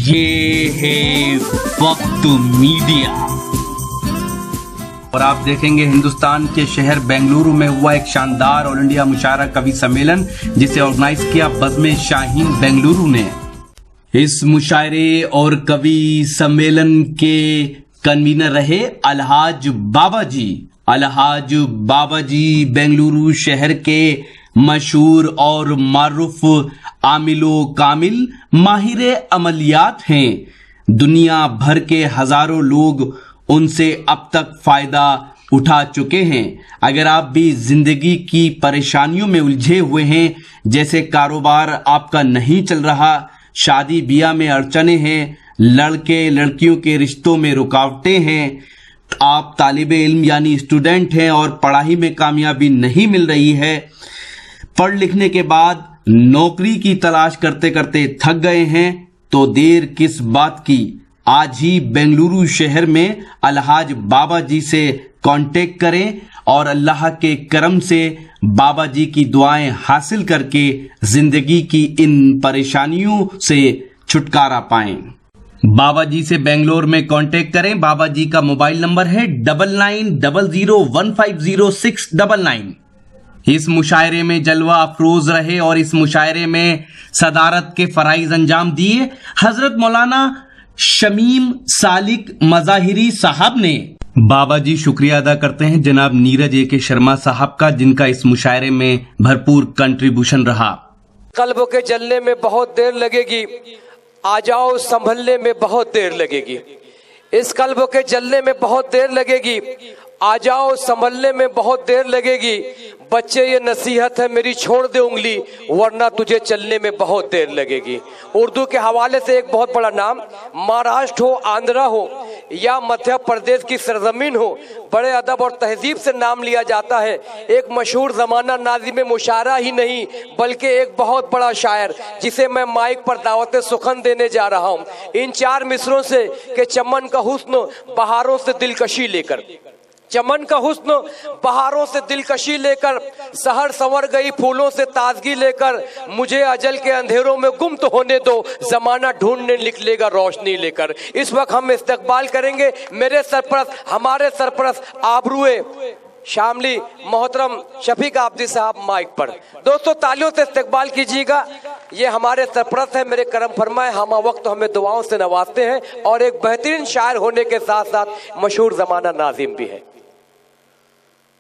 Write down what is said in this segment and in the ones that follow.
ये है वक्त मीडिया और आप देखेंगे हिंदुस्तान के शहर बेंगलुरु में हुआ एक शानदार ऑल इंडिया मुशायरा कवि सम्मेलन जिसे ऑर्गेनाइज किया बज़्म शाहीन बेंगलुरु ने। इस मुशायरे और कवि सम्मेलन के कन्वीनर रहे अलहाज बाबा जी बेंगलुरु शहर के मशहूर और मारूफ आमिलो कामिल माहिर अमलियात हैं। दुनिया भर के हजारों लोग उनसे अब तक फायदा उठा चुके हैं। अगर आप भी जिंदगी की परेशानियों में उलझे हुए हैं, जैसे कारोबार आपका नहीं चल रहा, शादी ब्याह में अड़चने हैं, लड़के लड़कियों के रिश्तों में रुकावटें हैं, आप तालिबे इल्म यानी स्टूडेंट हैं और पढ़ाई में कामयाबी नहीं मिल रही है, पढ़ लिखने के बाद नौकरी की तलाश करते करते थक गए हैं, तो देर किस बात की। आज ही बेंगलुरु शहर में अलहाज बाबा जी से कांटेक्ट करें और अल्लाह के करम से बाबा जी की दुआएं हासिल करके जिंदगी की इन परेशानियों से छुटकारा पाएं। बाबा जी से बेंगलोर में कांटेक्ट करें। बाबा जी का मोबाइल नंबर है 9900150699। इस मुशायरे में जलवा अफरोज रहे और इस मुशायरे में सदारत के फराइज अंजाम दिए हजरत मौलाना शमीम सालिक मजाहिरी साहब ने। बाबा जी शुक्रिया अदा करते हैं जनाब नीरज ए.के. शर्मा साहब का, जिनका इस मुशायरे में भरपूर कंट्रीब्यूशन रहा। कल्ब के जलने में बहुत देर लगेगी, आ जाओ संभलने में बहुत देर लगेगी। इस कल्ब के जलने में बहुत देर लगेगी, आ जाओ संभलने में बहुत देर लगेगी। बच्चे ये नसीहत है मेरी, छोड़ दे उंगली वरना तुझे चलने में बहुत देर लगेगी। उर्दू के हवाले से एक बहुत बड़ा नाम, महाराष्ट्र हो, आंध्रा हो या मध्य प्रदेश की सरजमीन हो, बड़े अदब और तहजीब से नाम लिया जाता है। एक मशहूर ज़माना नाज़िम मुशायरा ही नहीं बल्कि एक बहुत बड़ा शायर जिसे मैं माइक पर दावत सुखन देने जा रहा हूँ। इन चार मिसरों से कि चमन का हुस्न बहारों से दिलकशी लेकर, चमन का हुस्न बहारों से दिलकशी लेकर, सहर संवर गई फूलों से ताजगी लेकर, मुझे अजल के अंधेरों में गुम तो होने दो, जमाना ढूंढने निकलेगा रोशनी लेकर। इस वक्त हम इस्तकबाल करेंगे मेरे सरपरस्त, हमारे सरपरस्त आबरूए शामली मोहतरम शफीक आबदी साहब माइक पर। दोस्तों तालियों से इस्तकबाल कीजिएगा। ये हमारे सरपरस्त है, मेरे करम फरमाए, हम वक्त हमें दुआओं से नवाजते हैं और एक बेहतरीन शायर होने के साथ साथ मशहूर जमाना नाजिम भी है।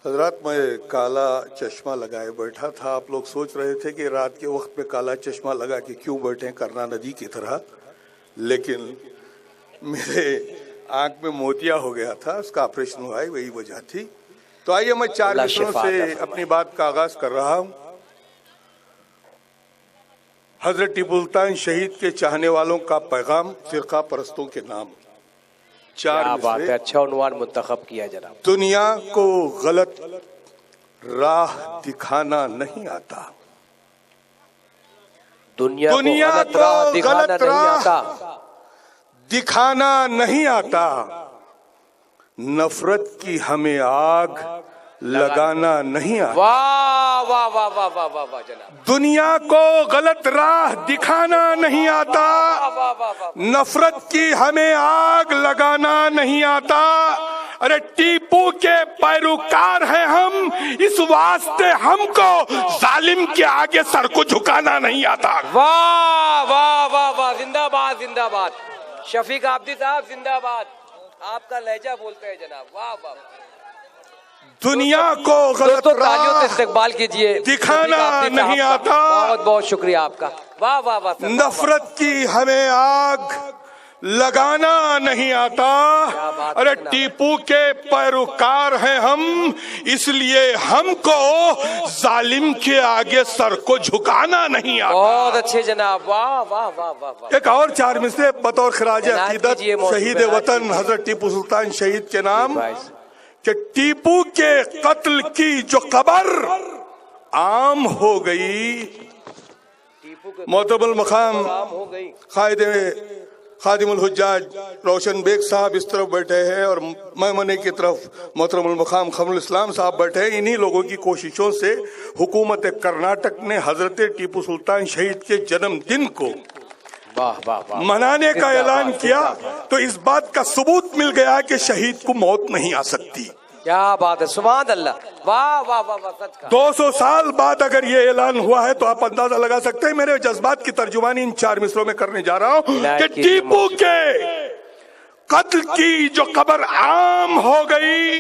हजरत, मैं काला चश्मा लगाए बैठा था। आप लोग सोच रहे थे कि रात के वक्त में काला चश्मा लगा के क्यों बैठे करना नदी की तरह, लेकिन मेरे आंख में मोतिया हो गया था, उसका ऑपरेशन हुआ है, वही वजह थी। तो आइए मैं चार मिसरों से अपनी बात का आगाज कर रहा हूँ। हजरत टीपू सुल्तान शहीद के चाहने वालों का पैगाम फिरका परस्तों के नाम। चार बात है, अच्छा उन्वान मुंतखब किया जनाब। दुनिया को गलत राह दिखाना नहीं आता, दुनिया को गलत राह दिखाना नहीं आता, नफरत की हमें आग लगाना नहीं आता। वाह वाह वाह वाह वाह वाह वाह जनाब। दुनिया को गलत राह दिखाना नहीं आता, नफरत की हमें आग लगाना नहीं आता। अरे टीपू के पैरोकार हैं हम, इस वास्ते हमको जालिम के आगे सर को झुकाना नहीं आता। वाह वाह वाह वाह, जिंदाबाद जिंदाबाद। शफीक आबदी साहब जिंदाबाद। आपका लहजा बोलते हैं जनाब, वाह वाह। दुनिया को गलत राह इस्तकबाल कीजिए, दिखाना नहीं आता। बहुत बहुत शुक्रिया आपका, वाह वाह वाह। नफरत की हमें आग लगाना नहीं आता। अरे टीपू के पैरोकार हैं हम, इसलिए हमको जालिम के आगे सर को झुकाना नहीं आता। बहुत अच्छे जनाब, वाह वाह वाह वाह। एक और चार मिसरे बतौर खिराज अकीदत शहीद वतन हजरत टीपू सुल्तान शहीद के नाम कि टीपू के कत्ल की जो खबर आम हो गई, मोहतरम मकाम खादिमुल हुज्जाज रोशन बेग साहब इस तरफ बैठे हैं और मैमने की तरफ मोहतरम मकाम खमरुल इस्लाम साहब बैठे हैं। इन्हीं लोगों की कोशिशों से हुकूमत कर्नाटक ने हजरत टीपू सुल्तान शहीद के जन्मदिन को वाह वाह वाह, मनाने का जिंदाबाद, ऐलान किया जिंदाबाद। तो इस बात का सबूत मिल गया कि शहीद को मौत नहीं आ सकती। क्या बात है, सुभान अल्लाह, वाह वाह वाह वाह, सच कहा। 200 साल बाद अगर ये ऐलान हुआ है तो आप अंदाजा लगा सकते हैं। मेरे जज्बात की तर्जुमानी इन 4 मिसरों में करने जा रहा हूं कि टीपू के कत्ल की जो खबर आम हो गई,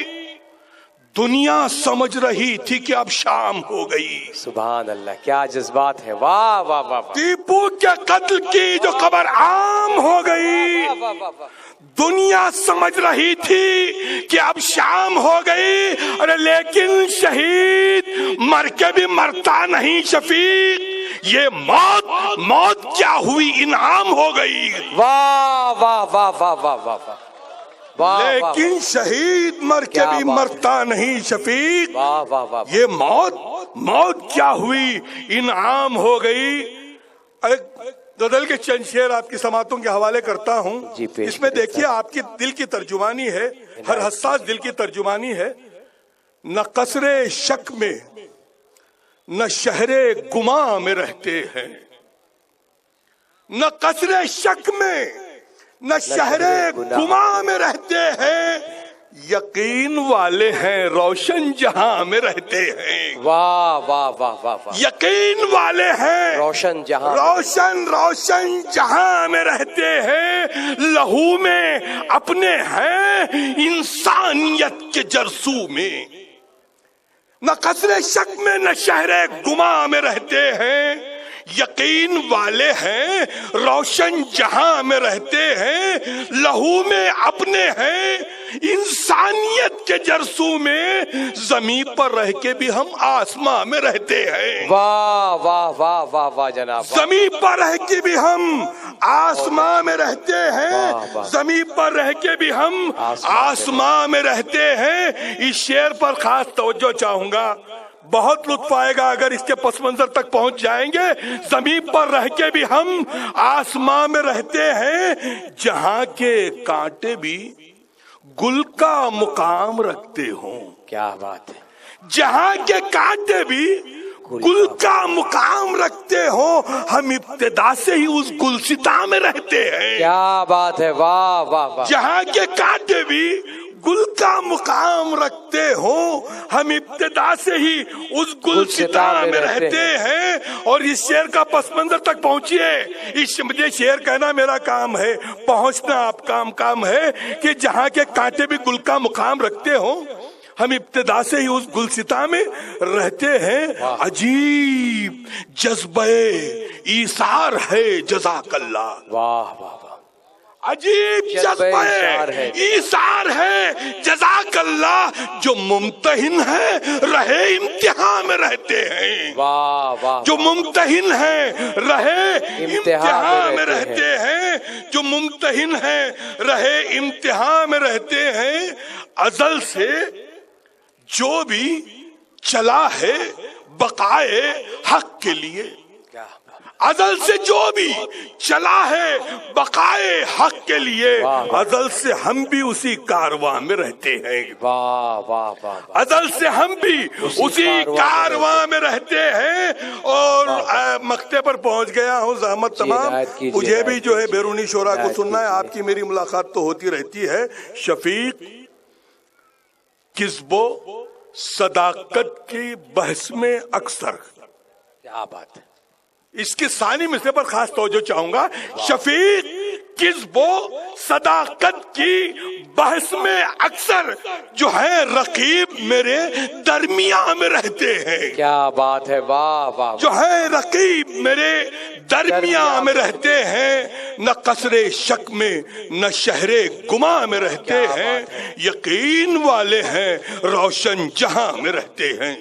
दुनिया समझ रही थी कि अब शाम हो गई। सुभान अल्लाह, क्या जज्बात है, वाह वाह वाह वाह, टीपू के कत्ल की जो खबर आम हो गई, वाह वाह वाह वाह। दुनिया समझ रही थी कि अब शाम हो गई। अरे लेकिन शहीद मर के भी मरता नहीं शफीक, ये मौत क्या हुई, इनाम हो गई। वाह वाह वाह वाह वाह वाह वाह, लेकिन शहीद मर के भी मरता नहीं शफीक, वाह वाह वाह, ये मौत क्या हुई, इनाम हो गई। गजल के चंद शेर आपकी समातों के हवाले करता हूँ। इसमें देखिए आपकी दिल की तर्जुमानी है, हर हसास दिल की तर्जुमानी है। न कसरे शक में न शहरे गुमा में रहते हैं, न कसरे शक में न शहरे गुमा में रहते हैं, यकीन वाले हैं रोशन जहां में रहते हैं। वाह वाह वाह वाह वाह, यकीन वाले हैं रोशन जहां, रोशन जहां में रहते हैं, लहू में अपने हैं इंसानियत के जरसू में। न कसरे शक में न शहरे गुमा में रहते हैं, यकीन वाले हैं रोशन जहां में रहते हैं, लहू में अपने हैं इंसानियत के जरसू में, जमीन पर रह के भी हम आसमां में रहते हैं। वाह वाह वाह वाह वाह जनाब, जमीन पर रह के भी हम आसमां में रहते हैं, जमीन पर रह के भी हम आसमां में रहते हैं। इस शेर पर खास तवज्जो चाहूंगा, बहुत लुत्फ आएगा अगर इसके पस मंजर तक पहुंच जाएंगे। जमीन पर रह के भी हम आसमां में रहते हैं, जहां के कांटे भी गुल का मुकाम रखते हो। क्या बात है, जहां के कांटे भी गुल का मुकाम रखते हो, हम इब्तिदा से ही उस गुलसिता में रहते हैं। क्या बात है, वाह वाह वाह, जहां के कांटे भी गुल का मुकाम रखते हो, हम इब्तिदा से ही उस गुलसिता में रहते हैं। और इस शेर का पसमंजर तक पहुंचिए। इस मुझे शेर कहना मेरा काम है, पहुंचना आप काम है कि जहां के कांटे भी गुल का मुकाम रखते हो, हम इब्तिदा से ही उस गुलसिता में रहते हैं। अजीब जज्बे ईसार है जज़ाकल्लाह, वाह वाह वाह, अजीब जज्बे ईसार है जज़ाकल्लाह, जो मुमतहिन है रहे इम्तिहान में रहते हैं। वाह वाह, जो मुमतहिन है रहे इम्तिहान में रहते हैं, जो मुमतहिन है रहे इम्तिहान में रहते हैं। अज़ल से जो भी चला है बकाए हक के लिए, अज़ल से जो भी चला है बकाए हक के लिए, अज़ल से हम भी उसी कारवां में रहते हैं। वाह वाह वाह, अज़ल से हम भी उसी कारवां में रहते हैं। और मक्ते पर पहुंच गया हूँ, ज़हमत तमाम मुझे भी जो है बैरूनी शोरा को सुनना है। आपकी मेरी मुलाकात तो होती रहती है। शफीक किस्बो सदाकत की बहस में अक्सर, क्या बात है, इसके सानी मिसरे पर खास तवज्जो चाहूंगा। शफीक किस्बो सदाकत की बहस में अक्सर जो है रकीब मेरे दरमिया में रहते हैं। क्या बात है, वाह वाह, जो है रकीब मेरे दरमिया में रहते हैं, न कसरे शक में न शहरे गुमा में रहते हैं, यकीन वाले हैं रोशन जहां में रहते हैं।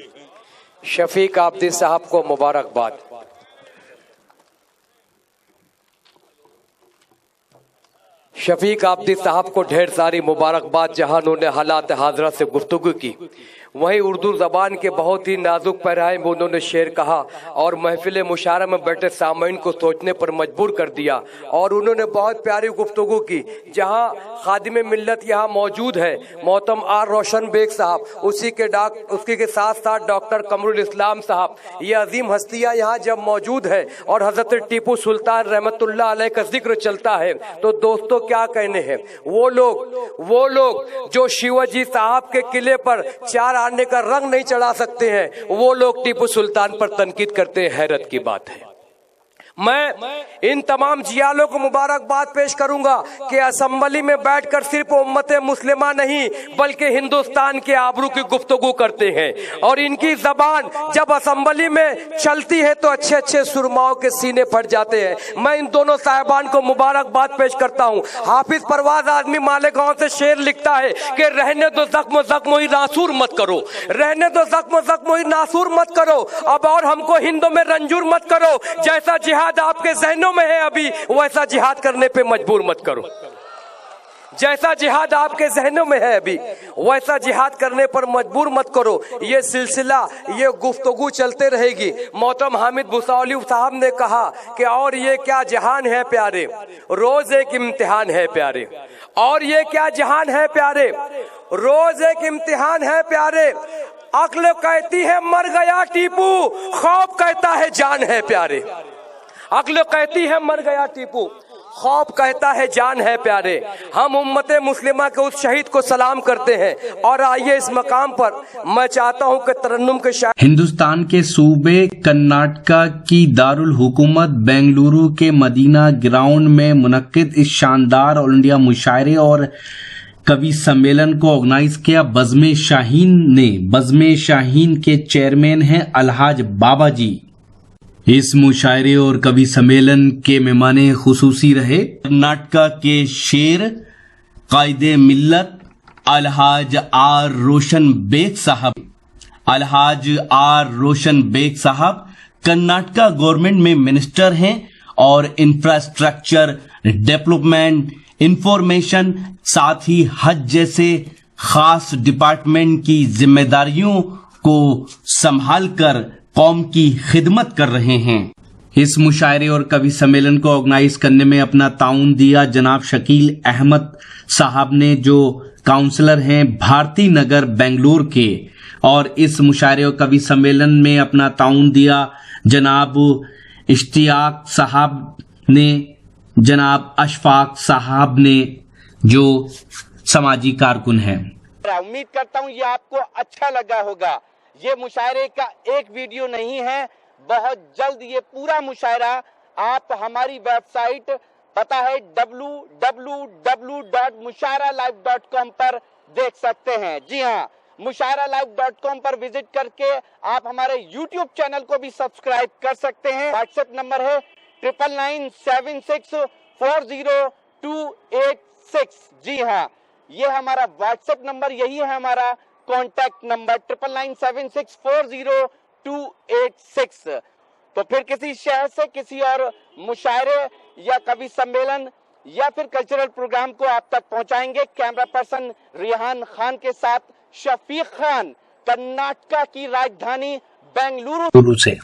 शफीक आब्दी साहब को मुबारकबाद। शफीक आब्दी साहब को ढेर सारी मुबारकबाद, जहां उन्होंने हालात हाजरा से गुफ्तगू की। वहीं उर्दू ज़बान के बहुत ही नाजुक पैराए में उन्होंने शेर कहा और महफिल मुशायरा में बैठे सामईन को सोचने पर मजबूर कर दिया। और उन्होंने बहुत प्यारी गुफ्तगू की। जहां खादिम मिल्लत यहाँ मौजूद है मोहतरम आर रोशन बेग साहब, उसी के साथ साथ डॉक्टर कमरुल इस्लाम साहब, ये अजीम हस्तियाँ यहाँ जब मौजूद है और हजरत टीपू सुल्तान रहमतुल्लाह अलैह का जिक्र चलता है तो दोस्तों क्या कहने हैं। वो लोग जो शिवाजी साहब के किले पर 4 आने का रंग नहीं चढ़ा सकते हैं, वो लोग टीपू सुल्तान पर तनकीद करते हैं। हैरत की बात है। मैं इन तमाम जियालों को मुबारकबाद पेश करूंगा कि असेंबली में बैठकर सिर्फ उम्मत मुस्लिमा नहीं बल्कि हिंदुस्तान के आबरू की गुफ्तगू करते हैं। और इनकी जबान जब असेंबली में चलती है तो अच्छे अच्छे सुरमाओं के सीने फट जाते हैं। मैं इन दोनों साहिबान को मुबारकबाद पेश करता हूं। हाफिज परवाज आदमी मालेगांव से शेर लिखता है कि रहने दो जख्म जख्म ही नासूर मत करो, रहने दो जख्म जख्म ही नासूर मत करो, अब और हमको हिंदों में रंजूर मत करो। जैसा जिहाद आपके जहनों में है अभी वैसा जिहाद करने पे मजबूर मत करो। जैसा जिहाद आपके जहनों में है अभी वैसा जिहाद करने पर मजबूर मत करो। ये सिलसिला, ये गुफ्तगू चलते रहेगी। मोहतरम हामिद भुसावली साहब ने कहा कि और ये क्या जहान है प्यारे, रोज एक इम्तिहान है प्यारे। और ये क्या जहान है प्यारे, रोज एक इम्तिहान है प्यारे। अक्ल कहती है मर गया टीपू, खौफ कहता है जान है प्यारे। अक्ल कहती है मर गया टीपू, खौफ कहता है जान है प्यारे। हम उम्मत मुस्लिमा के उस शहीद को सलाम करते हैं। और आइए इस मकाम पर मैं चाहता हूं कि तरन्नुम के शायर हिंदुस्तान के सूबे कर्नाटक की दारुल हुकूमत बेंगलुरु के मदीना ग्राउंड में मुनक्किद इस शानदार ऑल इंडिया मुशायरे और कवि सम्मेलन को ऑर्गेनाइज किया बज़्म शाहीन ने। बज़्म शाहीन के चेयरमैन हैं अलहाज बाबा जी। इस मुशायरे और कवि सम्मेलन के मेहमान खुसूसी रहे कर्नाटक के शेर कायदे मिल्लत अलहाज आर रोशन बेग साहब। अलहाज आर रोशन बेग साहब कर्नाटक गवर्नमेंट में मिनिस्टर हैं और इंफ्रास्ट्रक्चर डेवलपमेंट, इंफॉर्मेशन, साथ ही हज जैसे खास डिपार्टमेंट की जिम्मेदारियों को संभालकर कौम की खिदमत कर रहे हैं। इस मुशायरे और कवि सम्मेलन को ऑर्गेनाइज करने में अपना ताउन दिया जनाब शकील अहमद साहब ने, जो काउंसलर हैं भारती नगर बेंगलुरु के। और इस मुशायरे और कवि सम्मेलन में अपना ताउन दिया जनाब इश्तियाक साहब ने, जनाब अशफाक साहब ने, जो समाजी कारकुन हैं। उम्मीद करता हूँ ये आपको अच्छा लगा होगा। ये मुशायरे का एक वीडियो नहीं है, बहुत जल्द ये पूरा मुशायरा आप हमारी वेबसाइट पता है www.mushairalive.com पर देख सकते हैं। जी हाँ, mushairalive.com पर विजिट करके आप हमारे YouTube चैनल को भी सब्सक्राइब कर सकते हैं। व्हाट्सएप नंबर है 9997640286। जी हाँ, ये हमारा व्हाट्सएप नंबर, यही है हमारा कॉन्टैक्ट नंबर 9997640286। तो फिर किसी शहर से किसी और मुशायरे या कवि सम्मेलन या फिर कल्चरल प्रोग्राम को आप तक पहुंचाएंगे कैमरा पर्सन रिहान खान के साथ शफीक खान, कर्नाटक की राजधानी बेंगलुरु से।